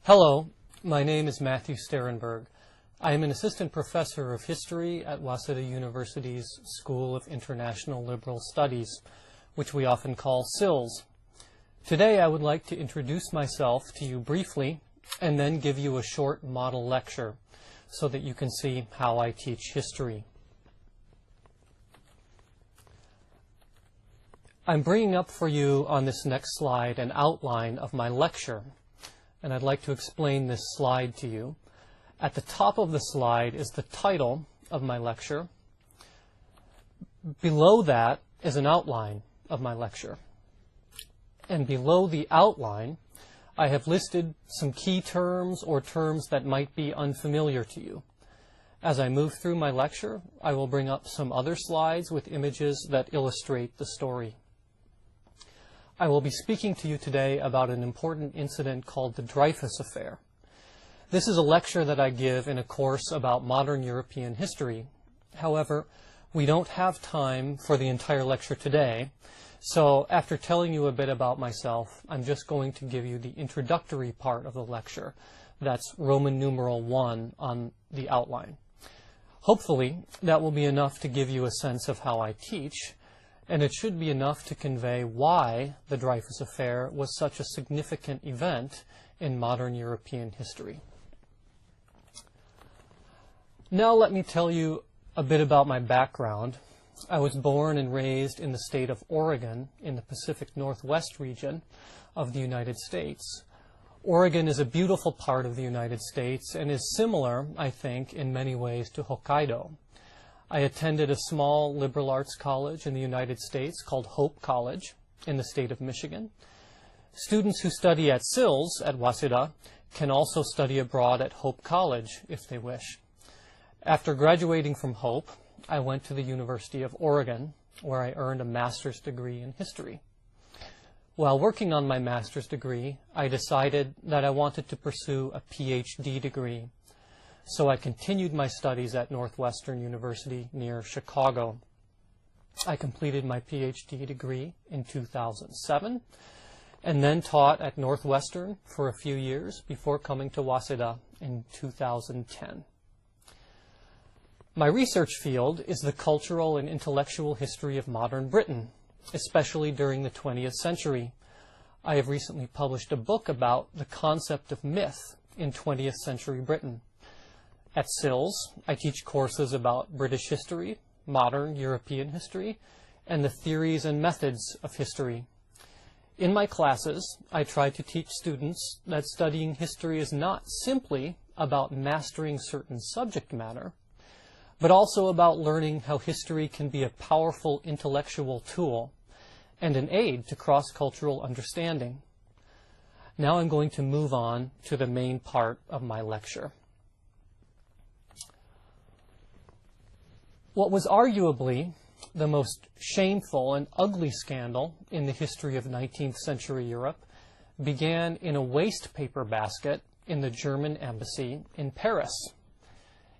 Hello, my name is Matthew Sterenberg. I am an assistant professor of history at WASEDA University's School of International Liberal Studies, which we often call SILS. Today I would like to introduce myself to you briefly and then give you a short model lecture so that you can see how I teach history. I'm bringing up for you on this next slide an outline of my lecture, and I'd like to explain this slide to you. At the top of the slide is the title of my lecture. Below that is an outline of my lecture. And below the outline, I have listed some key terms or terms that might be unfamiliar to you. As I move through my lecture, I will bring up some other slides with images that illustrate the story. I will be speaking to you today about an important incident called the Dreyfus Affair. This is a lecture that I give in a course about modern European history. However, we don't have time for the entire lecture today, so after telling you a bit about myself, I'm just going to give you the introductory part of the lecture. That's Roman numeral 1 on the outline. Hopefully, that will be enough to give you a sense of how I teach, and it should be enough to convey why the Dreyfus Affair was such a significant event in modern European history. Now let me tell you a bit about my background. I was born and raised in the state of Oregon in the Pacific Northwest region of the United States. Oregon is a beautiful part of the United States and is similar, I think, in many ways to Hokkaido. I attended a small liberal arts college in the United States called Hope College in the state of Michigan. Students who study at SILS at WASEDA can also study abroad at Hope College if they wish. After graduating from Hope, I went to the University of Oregon, where I earned a master's degree in history. While working on my master's degree, I decided that I wanted to pursue a PhD degree. So I continued my studies at Northwestern University near Chicago. I completed my PhD degree in 2007 and then taught at Northwestern for a few years before coming to WASEDA in 2010. My research field is the cultural and intellectual history of modern Britain, especially during the 20th century. I have recently published a book about the concept of myth in 20th century Britain. At SILS, I teach courses about British history, modern European history, and the theories and methods of history. In my classes, I try to teach students that studying history is not simply about mastering certain subject matter, but also about learning how history can be a powerful intellectual tool and an aid to cross-cultural understanding. Now I'm going to move on to the main part of my lecture. What was arguably the most shameful and ugly scandal in the history of 19th century Europe began in a waste paper basket in the German embassy in Paris.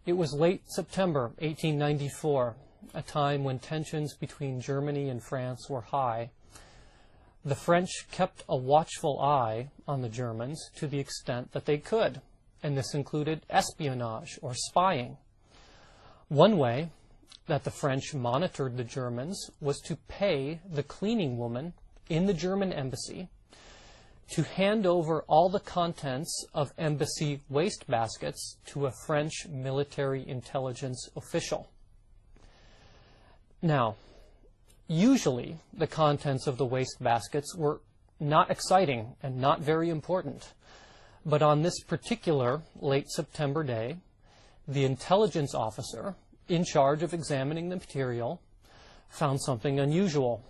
It was late September 1894, a time when tensions between Germany and France were high. The French kept a watchful eye on the Germans to the extent that they could, and this included espionage or spying. One way that the French monitored the Germans was to pay the cleaning woman in the German embassy to hand over all the contents of embassy waste baskets to a French military intelligence official. Now, usually the contents of the waste baskets were not exciting and not very important, but on this particular late September day, the intelligence officer in charge of examining the material found something unusual.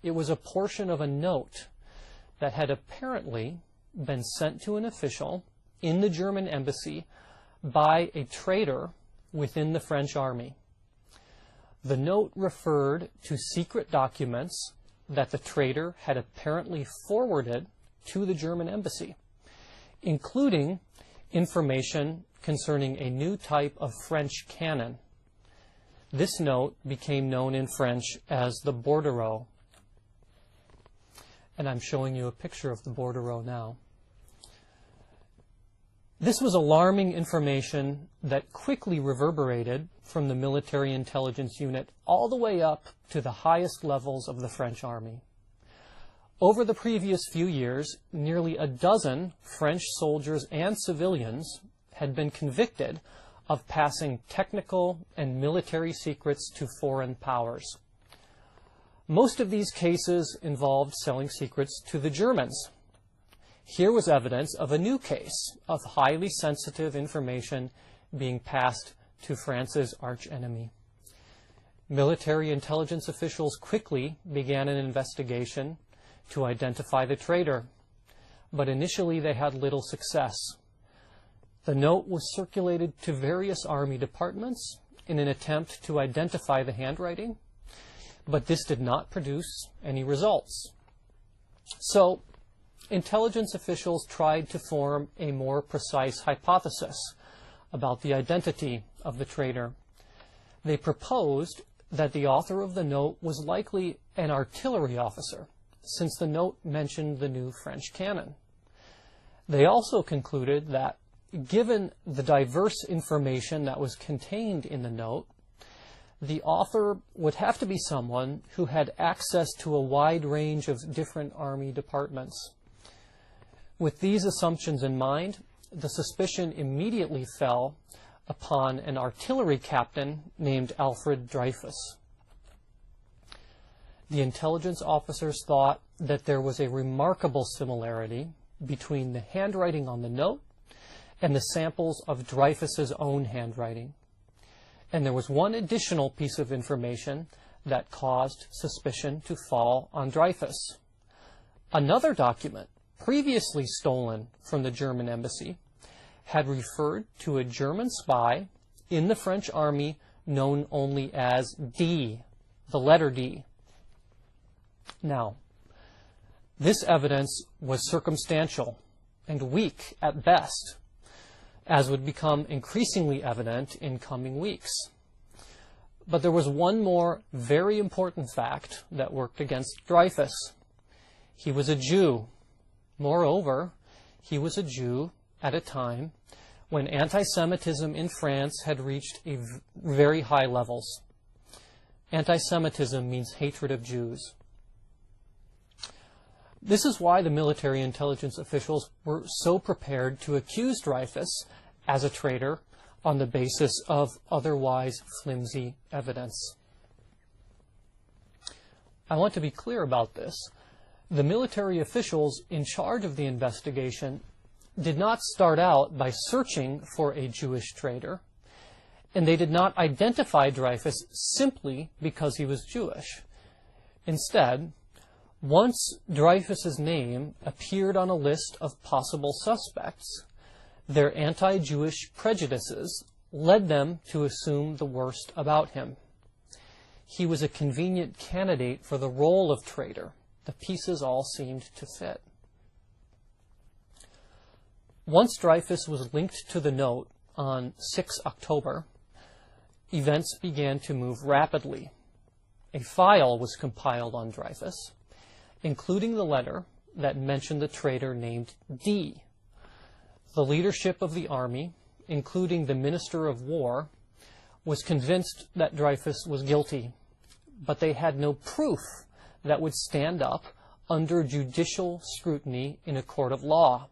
It was a portion of a note that had apparently been sent to an official in the German embassy by a traitor within the French army. The note referred to secret documents that the traitor had apparently forwarded to the German embassy, including information concerning a new type of French cannon. This note became known in French as the bordereau. And I'm showing you a picture of the bordereau now. This was alarming information that quickly reverberated from the military intelligence unit all the way up to the highest levels of the French army. Over the previous few years, nearly a dozen French soldiers and civilians had been convicted of passing technical and military secrets to foreign powers. Most of these cases involved selling secrets to the Germans. Here was evidence of a new case of highly sensitive information being passed to France's archenemy. Military intelligence officials quickly began an investigation to identify the traitor, but initially they had little success. The note was circulated to various army departments in an attempt to identify the handwriting, but this did not produce any results. So, intelligence officials tried to form a more precise hypothesis about the identity of the traitor. They proposed that the author of the note was likely an artillery officer, since the note mentioned the new French cannon. They also concluded that, given the diverse information that was contained in the note, the author would have to be someone who had access to a wide range of different army departments. With these assumptions in mind, the suspicion immediately fell upon an artillery captain named Alfred Dreyfus. The intelligence officers thought that there was a remarkable similarity between the handwriting on the note and the samples of Dreyfus's own handwriting. And there was one additional piece of information that caused suspicion to fall on Dreyfus. Another document, previously stolen from the German embassy, had referred to a German spy in the French army known only as D, the letter D. Now, this evidence was circumstantial and weak at best, as would become increasingly evident in coming weeks. But there was one more very important fact that worked against Dreyfus. He was a Jew. Moreover, he was a Jew at a time when anti-Semitism in France had reached very high levels. Anti-Semitism means hatred of Jews. This is why the military intelligence officials were so prepared to accuse Dreyfus as a traitor on the basis of otherwise flimsy evidence. I want to be clear about this. The military officials in charge of the investigation did not start out by searching for a Jewish traitor, and they did not identify Dreyfus simply because he was Jewish. Instead, once Dreyfus's name appeared on a list of possible suspects, their anti-Jewish prejudices led them to assume the worst about him. He was a convenient candidate for the role of traitor. The pieces all seemed to fit. Once Dreyfus was linked to the note on 6 October, events began to move rapidly. A file was compiled on Dreyfus, including the letter that mentioned the traitor named D. The leadership of the army, including the Minister of War, was convinced that Dreyfus was guilty, but they had no proof that would stand up under judicial scrutiny in a court of law,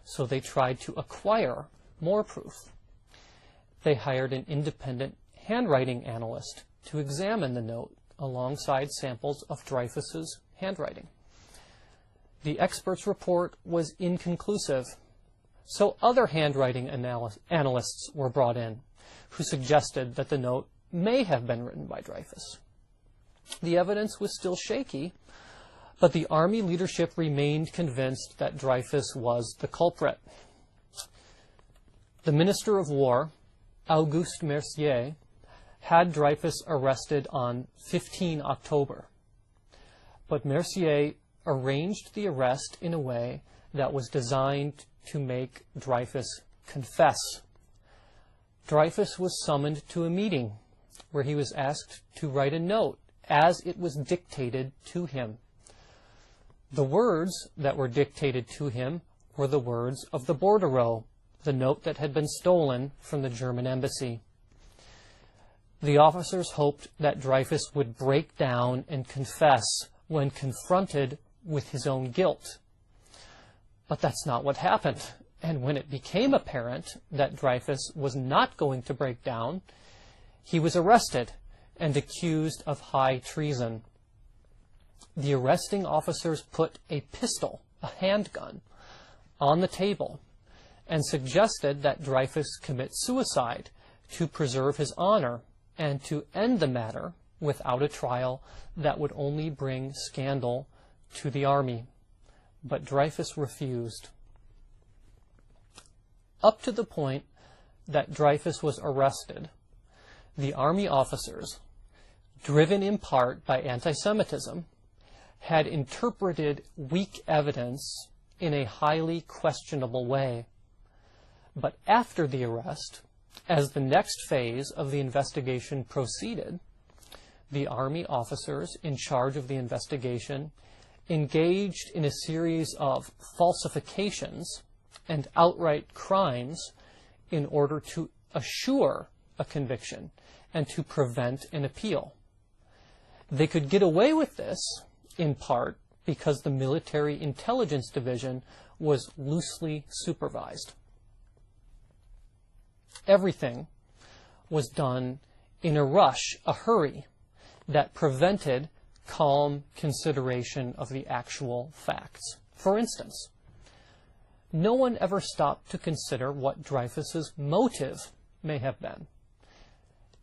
so they tried to acquire more proof. They hired an independent handwriting analyst to examine the note alongside samples of Dreyfus's handwriting. The expert's report was inconclusive, so other handwriting analysts were brought in, who suggested that the note may have been written by Dreyfus. The evidence was still shaky, but the army leadership remained convinced that Dreyfus was the culprit. The Minister of War, Auguste Mercier, had Dreyfus arrested on 15 October. But Mercier arranged the arrest in a way that was designed to make Dreyfus confess. Dreyfus was summoned to a meeting where he was asked to write a note as it was dictated to him. The words that were dictated to him were the words of the bordereau, the note that had been stolen from the German embassy. The officers hoped that Dreyfus would break down and confess when confronted with his own guilt. But that's not what happened. And when it became apparent that Dreyfus was not going to break down, he was arrested and accused of high treason. The arresting officers put a pistol, a handgun, on the table and suggested that Dreyfus commit suicide to preserve his honor and to end the matter without a trial that would only bring scandal to the army. But Dreyfus refused. Up to the point that Dreyfus was arrested, the army officers, driven in part by anti-Semitism, had interpreted weak evidence in a highly questionable way. But after the arrest, as the next phase of the investigation proceeded, the army officers in charge of the investigation engaged in a series of falsifications and outright crimes in order to assure a conviction and to prevent an appeal. They could get away with this, in part, because the Military Intelligence Division was loosely supervised. Everything was done in a rush, a hurry, that prevented calm consideration of the actual facts. For instance, no one ever stopped to consider what Dreyfus's motive may have been.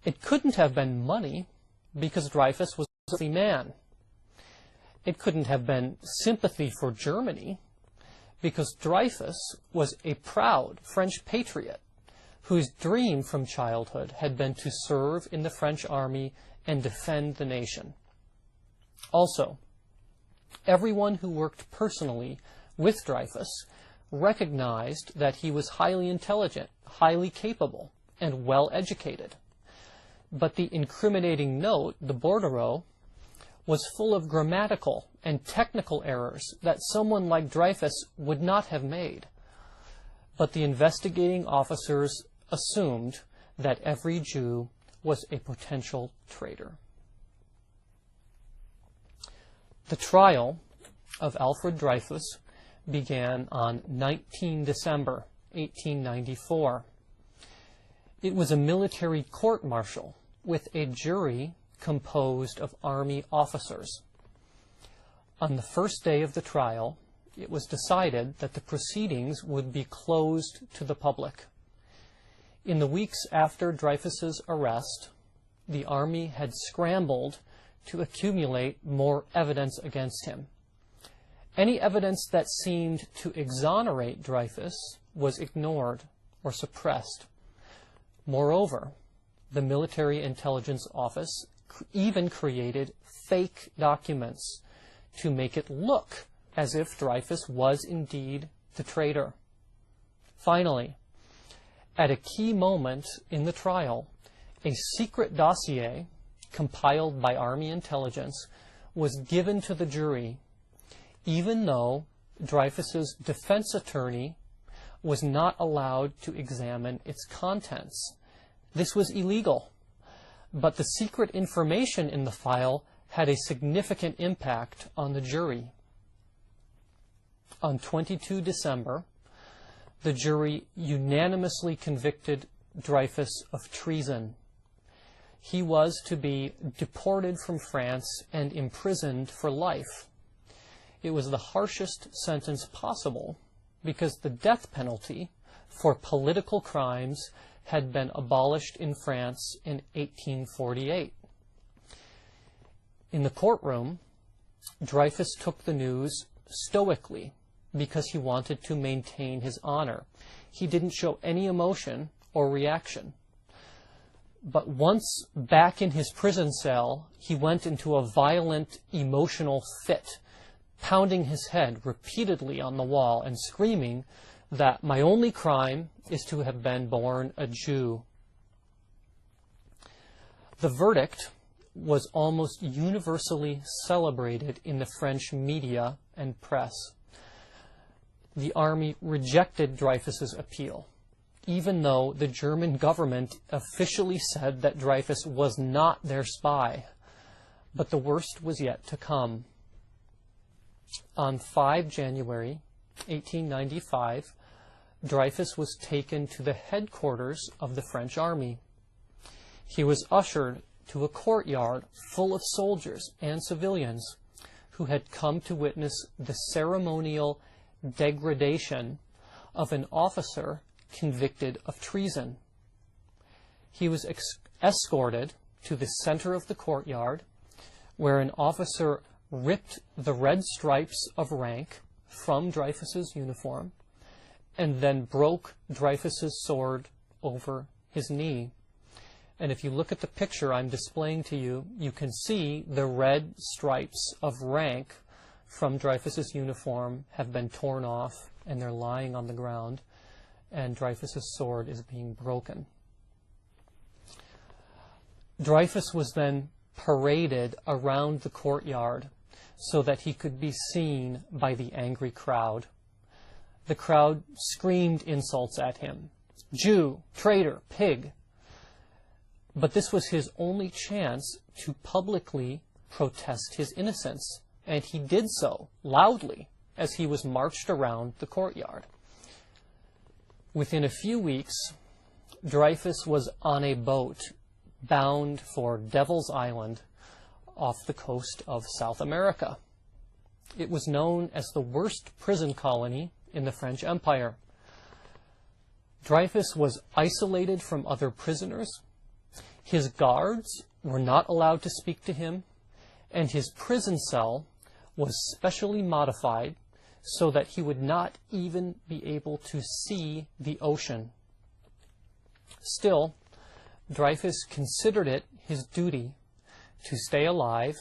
It couldn't have been money, because Dreyfus was a wealthy man. It couldn't have been sympathy for Germany, because Dreyfus was a proud French patriot whose dream from childhood had been to serve in the French army and defend the nation. Also, everyone who worked personally with Dreyfus recognized that he was highly intelligent, highly capable, and well-educated. But the incriminating note, the bordereau, was full of grammatical and technical errors that someone like Dreyfus would not have made. But the investigating officers assumed that every Jew was a potential traitor. The trial of Alfred Dreyfus began on 19 December 1894. It was a military court-martial with a jury composed of army officers. On the first day of the trial, it was decided that the proceedings would be closed to the public. In the weeks after Dreyfus's arrest, the army had scrambled to accumulate more evidence against him. Any evidence that seemed to exonerate Dreyfus was ignored or suppressed. Moreover, the Military Intelligence Office even created fake documents to make it look as if Dreyfus was indeed the traitor. Finally, at a key moment in the trial, a secret dossier compiled by Army intelligence was given to the jury, even though Dreyfus's defense attorney was not allowed to examine its contents. This was illegal, but the secret information in the file had a significant impact on the jury. On 22 December, the jury unanimously convicted Dreyfus of treason. He was to be deported from France and imprisoned for life. It was the harshest sentence possible because the death penalty for political crimes had been abolished in France in 1848. In the courtroom, Dreyfus took the news stoically because he wanted to maintain his honor. He didn't show any emotion or reaction. But once back in his prison cell, he went into a violent emotional fit, pounding his head repeatedly on the wall and screaming that my only crime is to have been born a Jew. The verdict was almost universally celebrated in the French media and press. The army rejected Dreyfus's appeal, even though the German government officially said that Dreyfus was not their spy. But the worst was yet to come. On 5 January 1895, Dreyfus was taken to the headquarters of the French army. He was ushered to a courtyard full of soldiers and civilians who had come to witness the ceremonial degradation of an officer convicted of treason. He was escorted to the center of the courtyard, where an officer ripped the red stripes of rank from Dreyfus's uniform and then broke Dreyfus's sword over his knee. And if you look at the picture I'm displaying to you, you can see the red stripes of rank from Dreyfus's uniform have been torn off, and they're lying on the ground, and Dreyfus's sword is being broken. Dreyfus was then paraded around the courtyard so that he could be seen by the angry crowd. The crowd screamed insults at him: Jew, traitor, pig. But this was his only chance to publicly protest his innocence, and he did so loudly as he was marched around the courtyard. Within a few weeks, Dreyfus was on a boat bound for Devil's Island off the coast of South America. It was known as the worst prison colony in the French Empire. Dreyfus was isolated from other prisoners. His guards were not allowed to speak to him, and his prison cell was specially modified so that he would not even be able to see the ocean. Still, Dreyfus considered it his duty to stay alive,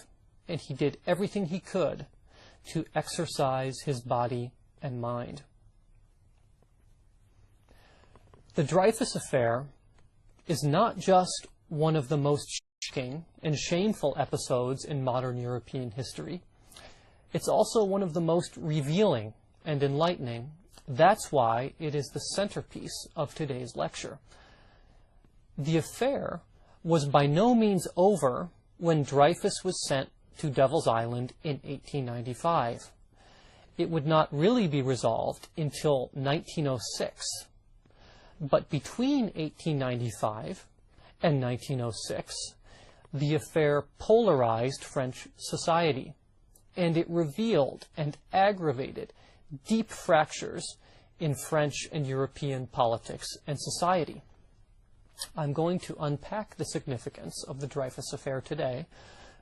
and he did everything he could to exercise his body and mind. The Dreyfus Affair is not just one of the most shocking and shameful episodes in modern European history. It's also one of the most revealing and enlightening. That's why it is the centerpiece of today's lecture. The affair was by no means over when Dreyfus was sent to Devil's Island in 1895. It would not really be resolved until 1906. But between 1895 and 1906, the affair polarized French society, and it revealed and aggravated deep fractures in French and European politics and society. I'm going to unpack the significance of the Dreyfus Affair today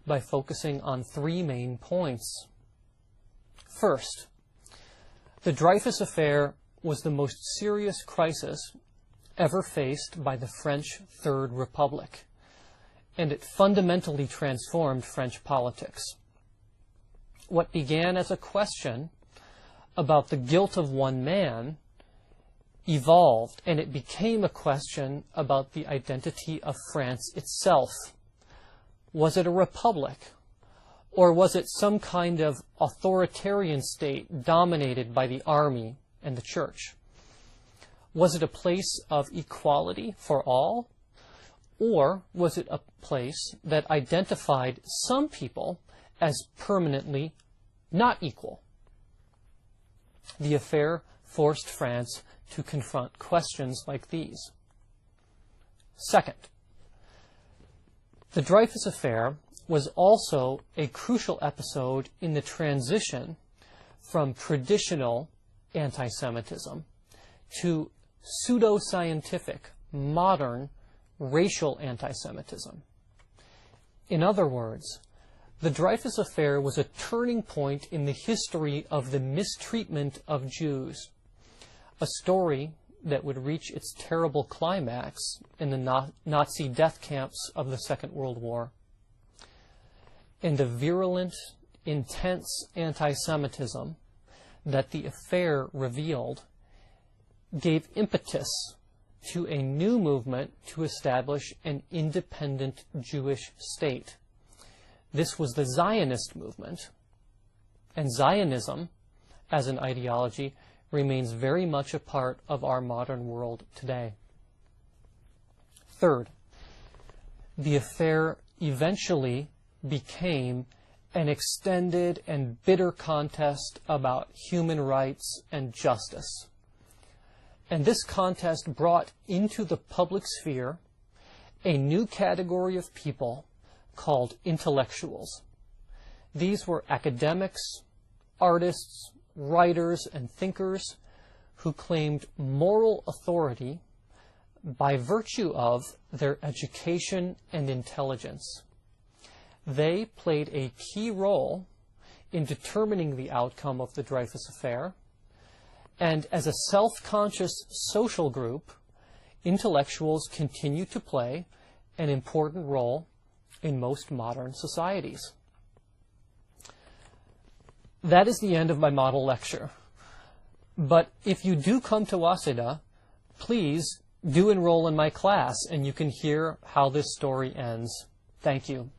by focusing on 3 main points. First, the Dreyfus Affair was the most serious crisis ever faced by the French Third Republic, and it fundamentally transformed French politics. What began as a question about the guilt of one man evolved, and it became a question about the identity of France itself. Was it a republic, or was it some kind of authoritarian state dominated by the army and the church? Was it a place of equality for all, or was it a place that identified some people as permanently not equal? The affair forced France to confront questions like these. Second, the Dreyfus Affair was also a crucial episode in the transition from traditional anti-Semitism to pseudo-scientific, modern, racial anti-Semitism. In other words, the Dreyfus Affair was a turning point in the history of the mistreatment of Jews, a story that would reach its terrible climax in the Nazi death camps of the Second World War. And the virulent, intense anti-Semitism that the affair revealed gave impetus to a new movement to establish an independent Jewish state. This was the Zionist movement, and Zionism, as an ideology, remains very much a part of our modern world today. Third, the affair eventually became an extended and bitter contest about human rights and justice. And this contest brought into the public sphere a new category of people called intellectuals. These were academics, artists, writers, and thinkers who claimed moral authority by virtue of their education and intelligence. They played a key role in determining the outcome of the Dreyfus Affair, and as a self-conscious social group, intellectuals continue to play an important role in most modern societies. That is the end of my model lecture. But if you do come to WASEDA, please do enroll in my class, and you can hear how this story ends. Thank you.